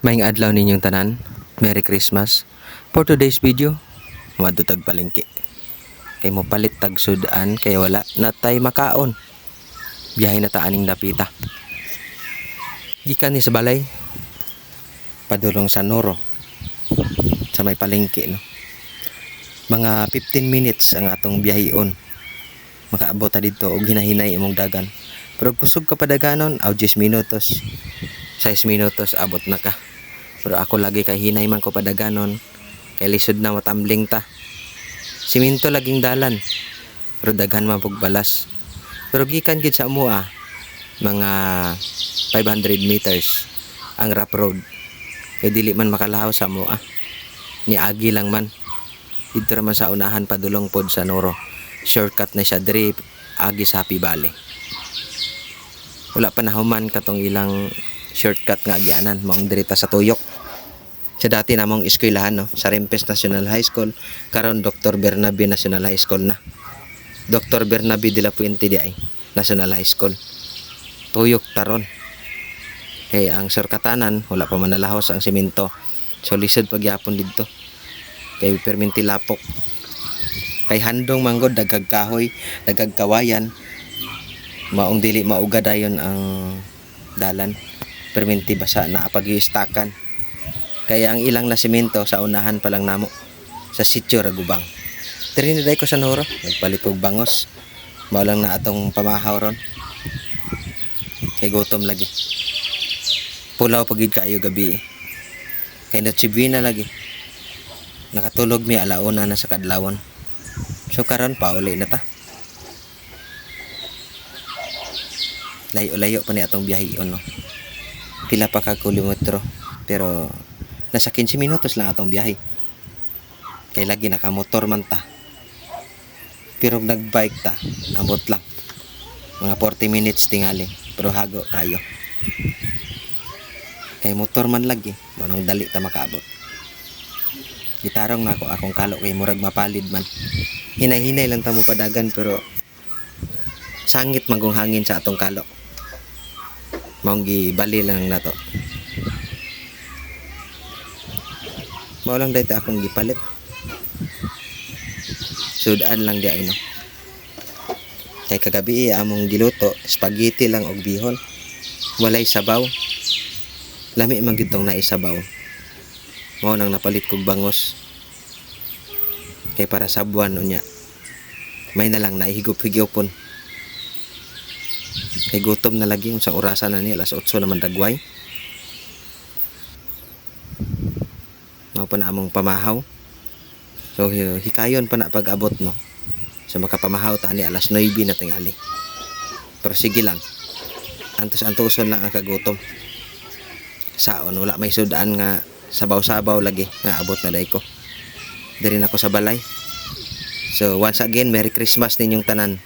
Maayong adlaw ninyong tanan. Merry Christmas. For today's video, madutag palengke. Kay mo palit tag sudan kay wala na tay makaon. Biyahe na ta aning dapita. Gikan ni sa balay. Padulong sa Noro. Sa may palengke, no. Mga 15 minutes ang atong biyaheon. Makaabot ta dito og hinahinay imong dagan. Pero kusog ka padaganon, 10 minutos. 6 minutos abot na ka. Pero ako lagi kay hinay man ko padaganon. Kay lisod na matambling ta. Siminto laging dalan. Pero daghan man pug balas. Pero gikan gid sa mua mga 500 meters ang rough road. Kay dili man makalahaw sa mua. Niagi lang man. Dito naman sa unahan padulong pod sa Noro. Shortcut na siya diri agi sa Happy Valley. Wala pa nahuman katong ilang shortcut nga agianan maong dirita sa Tuyok. Sa dati namong eskwelahan, no, sa Rempes National High School, karon Dr. Bernabe National High School na. Dr. Bernabe de la Puente di ay National High School. Tuyok taron. Kay ang shortcutanan wala pa man nalahos ang semento. So lisod pagyapon didto. Kay perminti lapok. Kay handong manggod dagag kahoy, dagag kawayan. Maong dili mauga dayon ang dalan. Perminti basa na pag-iistakan. Kaya ang ilang na semento sa unahan pa lang namo sa sitio Ragubang. Triniday ko sa Noro, nagpalit og bangos. Mao lang na atong pamahaw ron. Kay gutom lagi. Pulaw pagid kaayo gabi. Kay natsibina lagi. Nakatulog mi alauna na sa kadlawon. So karon pauli na ta. Layo-layo pa ni atong biyaheon, no. Pila pa ka kilometro pero nasa 15 minutos lang atong biyahe. Kay lagi nakamotor man ta. Pero nagbike ta, ambot lang. Mga 40 minutes tingali, pero hago kayo. Kay motor man lagi, manong dali ta makaabot. Gitarong na ako akong kalo kay murag mapalid man. Hinay-hinay lang ta mo padagan pero sangit manggong hangin sa atong kalo. Maong gibali lang na to. Mao lang dito akong gipalit. Sudan lang di ay, no. Kay kagabi among giluto, spaghetti lang og bihon. Walay sabaw. Lami man gid tong naisabaw. Mao nang napalit kog bangos. Kay para sa buwan unya. May na lang naihigop-higopon. Kay gutom na lagi unsang orasan na ni alas 8 naman dagway. Mao pa na among pamahaw. So hikayon pa na pag-abot, no. So makapamahaw ta ni alas 9 na tingali. Pero sige lang. Antos-antoson lang ang kagutom. Saon wala may sudan nga sabaw-sabaw lagi nga abot na day ko. Diri na ko sa balay. So once again, Merry Christmas ninyong tanan.